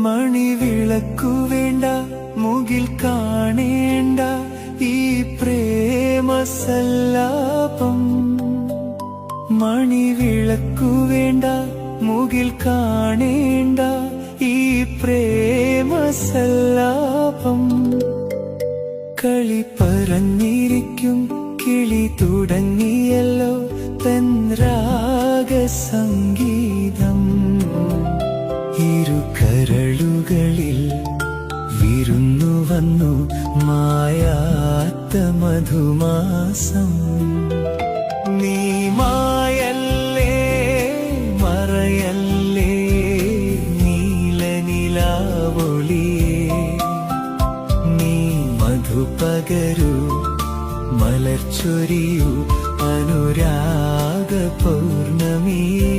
മണിവിളക്കു വേണ്ട, മുകിൽ കാണേണ്ട ഈ പ്രേമസല്ലാപം. മണിവിളക്കു വേണ്ട, മുകിൽ കാണേണ്ട ഈ പ്രേമസല്ലാപം. കളി പറഞ്ഞിരിക്കും കിളി തുടങ്ങിയല്ലോ തൻ രാഗസംഗീതം. ഇരു കരളുകളിൽ വിരുന്നു വന്നു മായാത്ത മധുമാസം. നീ മായല്ലേ മറയല്ലേ നീലനിലാവൊളിയേ. നീ മധുപകരൂ മലർച്ചൊരിയൂ അനുരാഗ പൗർണമിയേ.